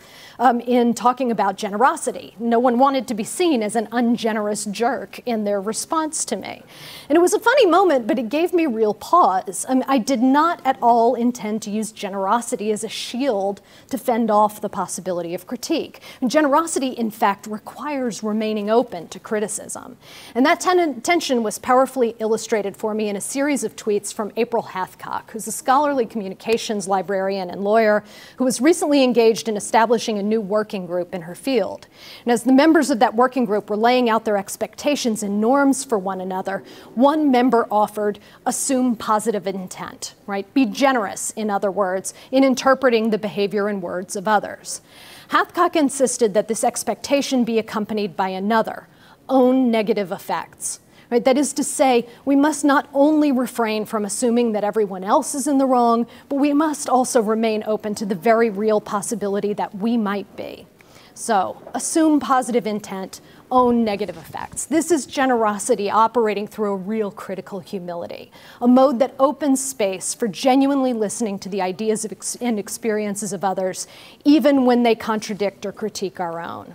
in talking about generosity. No one wanted to be seen as an ungenerous jerk in their response to me. And it was a funny moment, but it gave me real pause. I did not at all intend to use generosity as a shield to fend off the possibility of critique. And generosity, in fact, requires remaining open to criticism. And that tension was powerfully illustrated for me in a series of tweets from April Hathcock, who's a scholarly communications librarian and lawyer who was recently engaged in establishing a new working group in her field. And as the members of that working group were laying out their expectations and norms for one another, one member offered, assume positive intent, right? Be generous, in other words, in interpreting the behavior and words of others. Hathcock insisted that this expectation be accompanied by another, own negative effects. Right? That is to say, we must not only refrain from assuming that everyone else is in the wrong, but we must also remain open to the very real possibility that we might be. So, assume positive intent, own negative effects. This is generosity operating through a real critical humility, a mode that opens space for genuinely listening to the ideas and experiences of others, even when they contradict or critique our own.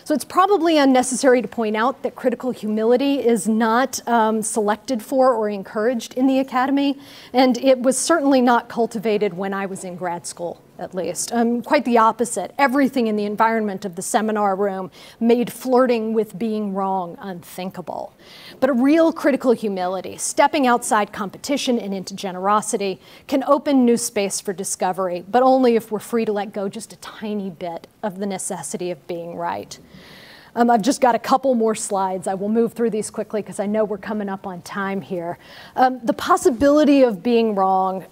So it's probably unnecessary to point out that critical humility is not selected for or encouraged in the academy, and it was certainly not cultivated when I was in grad school. at least. Quite the opposite. Everything in the environment of the seminar room made flirting with being wrong unthinkable. But a real critical humility, stepping outside competition and into generosity, can open new space for discovery, but only if we're free to let go just a tiny bit of the necessity of being right. I've just got a couple more slides. I will move through these quickly because I know we're coming up on time here. The possibility of being wrong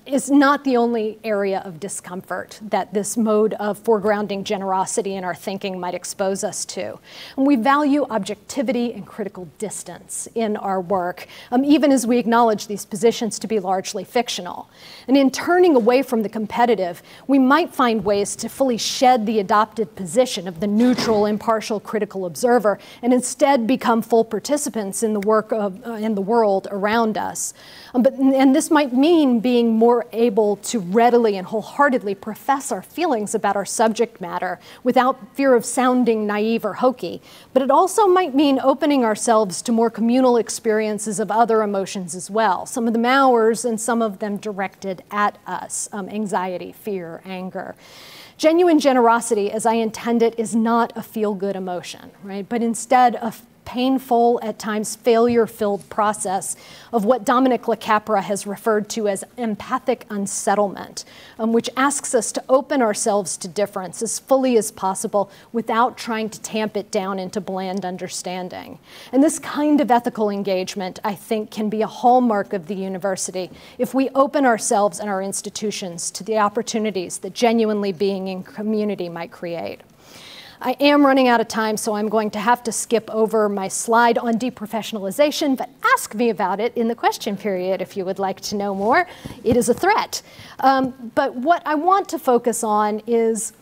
is not the only area of discomfort that this mode of foregrounding generosity in our thinking might expose us to. And we value objectivity and critical distance in our work, even as we acknowledge these positions to be largely fictional. And in turning away from the competitive, we might find ways to fully shed the adopted position of the neutral, impartial, critical observer and instead become full participants in the work of in the world around us. And this might mean being more able to readily and wholeheartedly profess our feelings about our subject matter without fear of sounding naive or hokey. But it also might mean opening ourselves to more communal experiences of other emotions as well, some of them ours and some of them directed at us, anxiety, fear, anger. Genuine generosity, as I intend it, is not a feel-good emotion, right? But instead a painful, at times failure-filled process of what Dominic LaCapra has referred to as empathic unsettlement, which asks us to open ourselves to difference as fully as possible without trying to tamp it down into bland understanding. And this kind of ethical engagement, I think, can be a hallmark of the university if we open ourselves and our institutions to the opportunities that genuinely being in community might create. I am running out of time, so I'm going to have to skip over my slide on deprofessionalization, but ask me about it in the question period if you would like to know more. It is a threat. But what I want to focus on is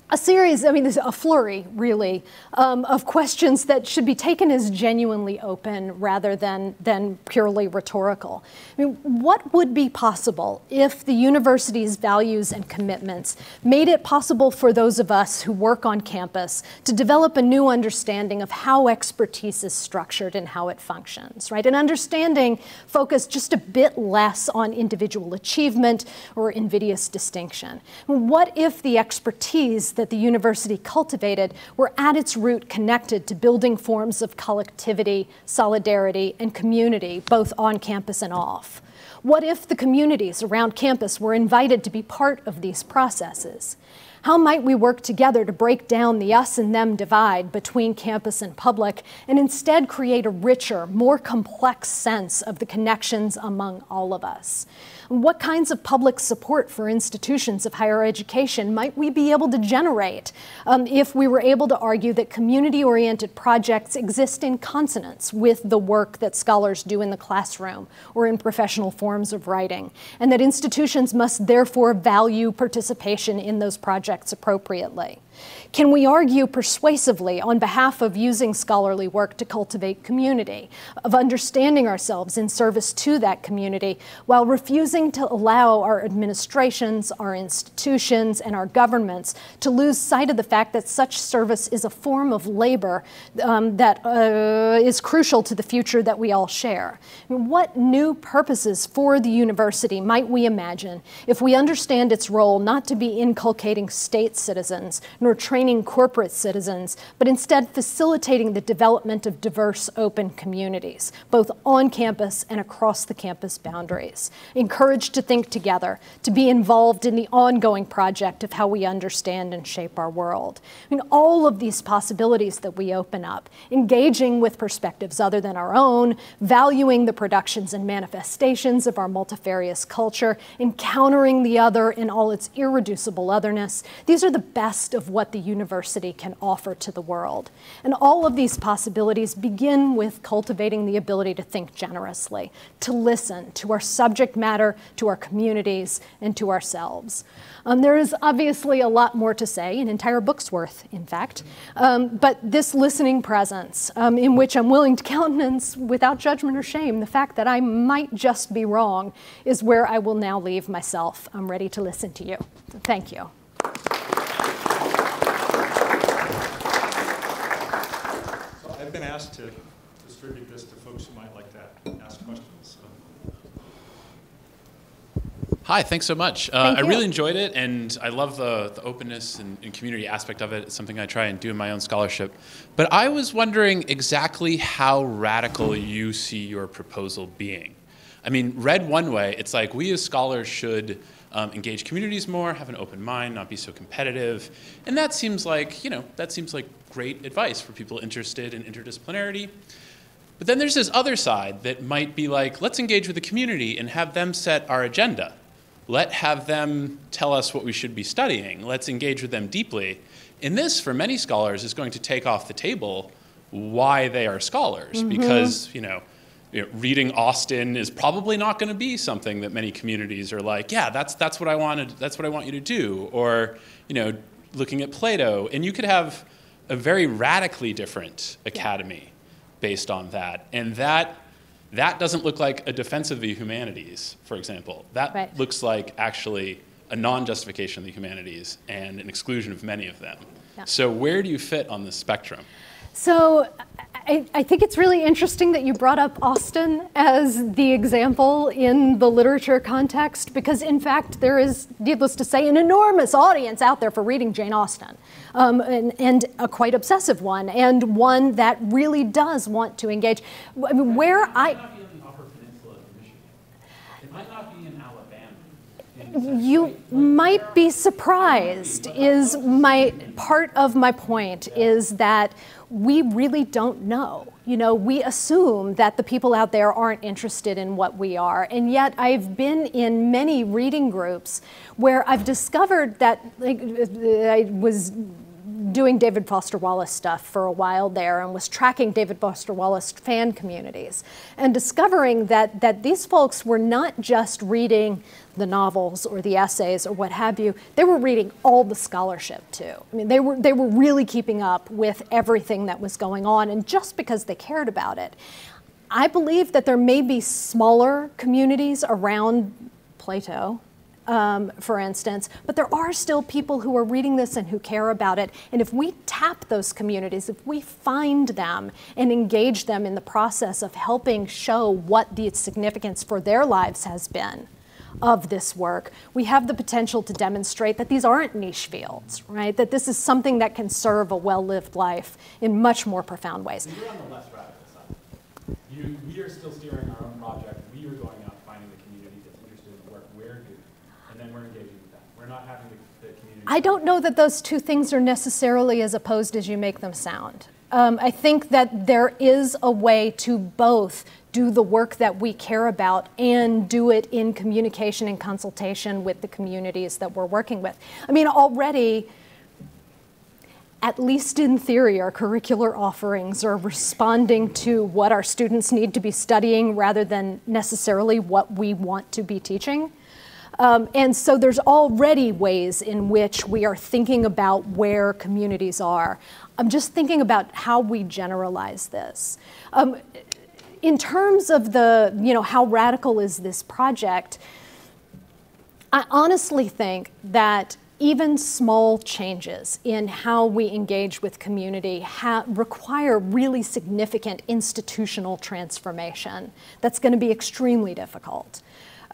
a series, I mean, there's a flurry, really, of questions that should be taken as genuinely open rather than purely rhetorical. I mean, what would be possible if the university's values and commitments made it possible for those of us who work on campus to develop a new understanding of how expertise is structured and how it functions, right? An understanding focused just a bit less on individual achievement or invidious distinction. What if the expertise that the university cultivated were at its root connected to building forms of collectivity, solidarity, and community, both on campus and off? What if the communities around campus were invited to be part of these processes? How might we work together to break down the us and them divide between campus and public and instead create a richer, more complex sense of the connections among all of us? What kinds of public support for institutions of higher education might we be able to generate if we were able to argue that community-oriented projects exist in consonance with the work that scholars do in the classroom or in professional forms of writing, and that institutions must therefore value participation in those projects appropriately? Can we argue persuasively on behalf of using scholarly work to cultivate community, of understanding ourselves in service to that community, while refusing to allow our administrations, our institutions, and our governments to lose sight of the fact that such service is a form of labor that is crucial to the future that we all share? What new purposes for the university might we imagine if we understand its role not to be inculcating state citizens, nor training corporate citizens, but instead facilitating the development of diverse, open communities, both on campus and across the campus boundaries, encouraged to think together, to be involved in the ongoing project of how we understand and shape our world? I mean, all of these possibilities that we open up, engaging with perspectives other than our own, valuing the productions and manifestations of our multifarious culture, encountering the other in all its irreducible otherness, these are the best of what the university can offer to the world. And all of these possibilities begin with cultivating the ability to think generously, to listen to our subject matter, to our communities, and to ourselves. There is obviously a lot more to say, an entire book's worth, in fact, but this listening presence, in which I'm willing to countenance without judgment or shame the fact that I might just be wrong, is where I will now leave myself. I'm ready to listen to you. So thank you. I've been asked to distribute this to folks who might like to ask questions. So. Hi, thanks so much. Thank I you. really enjoyed it, and I love the openness and community aspect of it. It's something I try and do in my own scholarship. But I was wondering exactly how radical you see your proposal being. I mean, read one way, it's like we as scholars should engage communities more, have an open mind, not be so competitive. And that seems like, great advice for people interested in interdisciplinarity. But then there's this other side that might be like, let's engage with the community and have them set our agenda. Have them tell us what we should be studying. Let's engage with them deeply. And this, for many scholars, is going to take off the table why they are scholars. Because, reading Austen is probably not going to be something that many communities are like, yeah, that's what I wanted. That's what I want you to do. Or, looking at Plato, and you could have a very radically different academy based on that, and that doesn't look like a defense of the humanities, for example. That looks like actually a non-justification of the humanities and an exclusion of many of them. Yeah. So where do you fit on this spectrum? So I think it's really interesting that you brought up Austen as the example in the literature context, because in fact there is, needless to say, an enormous audience out there for reading Jane Austen, and a quite obsessive one, and one that really does want to engage. I mean, where I... It might not be on the Upper Peninsula of Michigan. It might not be in Alabama. You might be surprised, is part of my point is that we really don't know. We assume that the people out there aren't interested in what we are. And yet I've been in many reading groups where I've discovered that, I was doing David Foster Wallace stuff for a while there and was tracking David Foster Wallace fan communities and discovering that these folks were not just reading the novels or the essays or what have you, they were reading all the scholarship too. I mean, they were really keeping up with everything that was going on, and just because they cared about it. I believe that there may be smaller communities around Plato, for instance, but there are still people who are reading this and who care about it. And if we tap those communities, if we find them and engage them in the process of helping show what the significance for their lives has been of this work, we have the potential to demonstrate that these aren't niche fields, right? That this is something that can serve a well-lived life in much more profound ways. You're on the less radical side. We are still steering our own project. We are going out finding the community that's interested in the work we're doing, and then we're engaging with them. We're not having the community... I don't know that those two things are necessarily as opposed as you make them sound. I think that there is a way to both do the work that we care about and do it in communication and consultation with the communities that we're working with. I mean, already, at least in theory, our curricular offerings are responding to what our students need to be studying rather than necessarily what we want to be teaching. And so there's already ways in which we are thinking about where communities are. I'm just thinking about how we generalize this. In terms of the, how radical is this project, I honestly think that even small changes in how we engage with community require really significant institutional transformation that's going to be extremely difficult.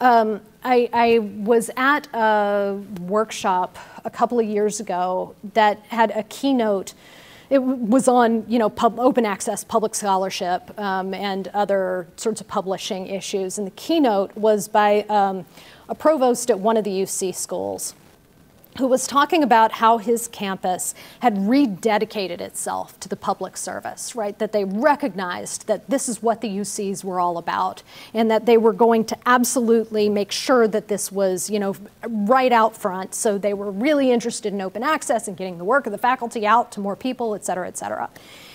I was at a workshop a couple of years ago that had a keynote. It was on, open access, public scholarship, and other sorts of publishing issues. And the keynote was by a provost at one of the UC schools, who was talking about how his campus had rededicated itself to the public service, right? That they recognized that this is what the UCs were all about, and that they were going to absolutely make sure that this was, right out front. So they were really interested in open access and getting the work of the faculty out to more people, et cetera, et cetera.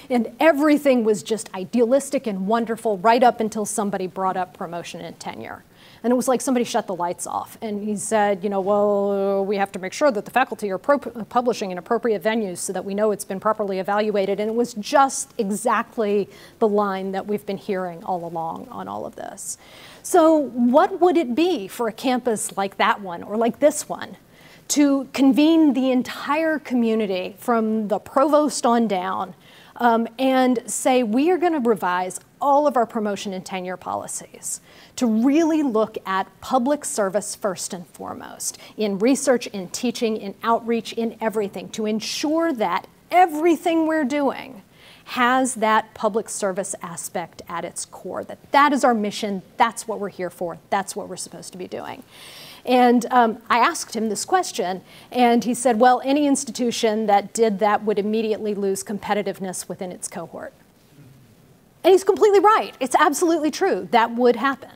And everything was just idealistic and wonderful right up until somebody brought up promotion and tenure. And it was like somebody shut the lights off. And he said, well, we have to make sure that the faculty are publishing in appropriate venues so that we know it's been properly evaluated. And it was just exactly the line that we've been hearing all along on all of this. So what would it be for a campus like that one or like this one to convene the entire community from the provost on down and say, we are going to revise all of our promotion and tenure policies to really look at public service first and foremost, in research, in teaching, in outreach, in everything, to ensure that everything we're doing has that public service aspect at its core, that is our mission, that's what we're here for, that's what we're supposed to be doing. And I asked him this question, and he said, well, any institution that did that would immediately lose competitiveness within its cohort. And he's completely right. It's absolutely true. That would happen.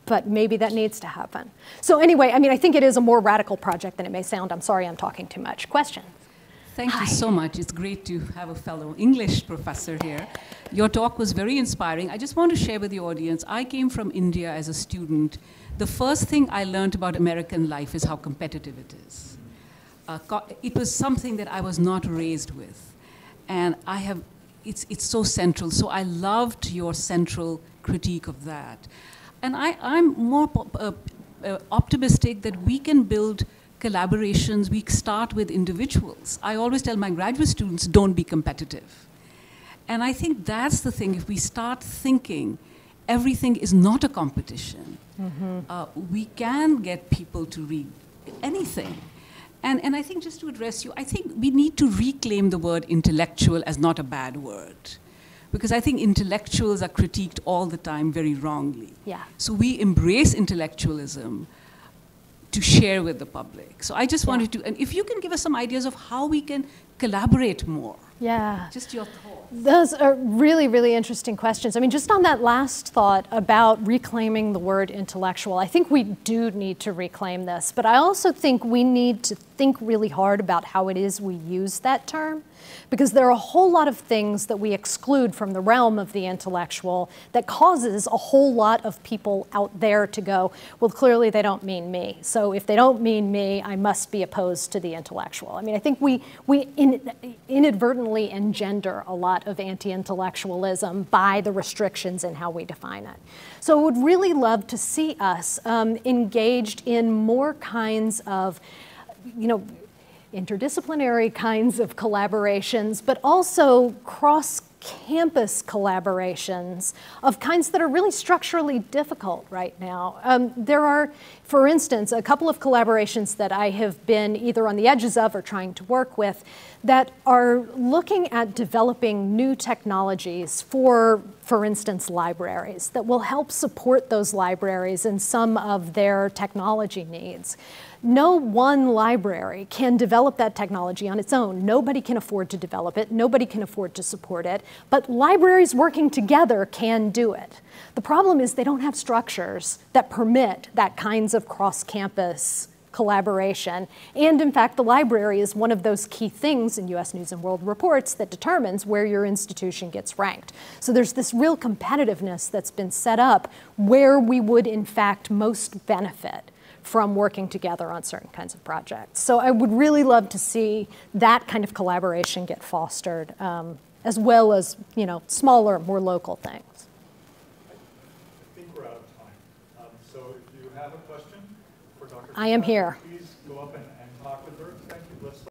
But maybe that needs to happen. So anyway, I mean, I think it is a more radical project than it may sound. I'm sorry I'm talking too much. Question? Thank you so much. It's great to have a fellow English professor here. Your talk was very inspiring. I just want to share with the audience, I came from India as a student. The first thing I learned about American life is how competitive it is. It was something that I was not raised with. And it's so central. So I loved your central critique of that. And I'm more optimistic that we can build collaborations. We start with individuals. I always tell my graduate students, don't be competitive. And I think that's the thing. If we start thinking everything is not a competition, we can get people to read anything. And I think just to address you, I think we need to reclaim the word intellectual as not a bad word. Because I think intellectuals are critiqued all the time very wrongly. Yeah. So we embrace intellectualism to share with the public. So I just wanted to, and if you can give us some ideas of how we can collaborate more. Yeah. Just your thoughts. Those are really, really interesting questions. I mean, just on that last thought about reclaiming the word intellectual, I think we do need to reclaim this, but I also think we need to think really hard about how it is we use that term, because there are a whole lot of things that we exclude from the realm of the intellectual that causes a whole lot of people out there to go, well, clearly they don't mean me. So if they don't mean me, I must be opposed to the intellectual. I mean, I think we inadvertently engender a lot of anti-intellectualism by the restrictions in how we define it. So I would really love to see us engaged in more kinds of, interdisciplinary kinds of collaborations, but also cross-campus collaborations of kinds that are really structurally difficult right now. There are, for instance, a couple of collaborations that I have been either on the edges of or trying to work with that are looking at developing new technologies for instance, libraries that will help support those libraries in some of their technology needs. No one library can develop that technology on its own. Nobody can afford to develop it. Nobody can afford to support it. But libraries working together can do it. The problem is they don't have structures that permit that kinds of cross-campus collaboration. And in fact, the library is one of those key things in US News and World Reports that determines where your institution gets ranked. So there's this real competitiveness that's been set up where we would in fact most benefit from working together on certain kinds of projects. So I would really love to see that kind of collaboration get fostered, as well as smaller, more local things. I think we're out of time. So if you have a question for Dr. I am here. Please go up and talk with her. Thank you. Let's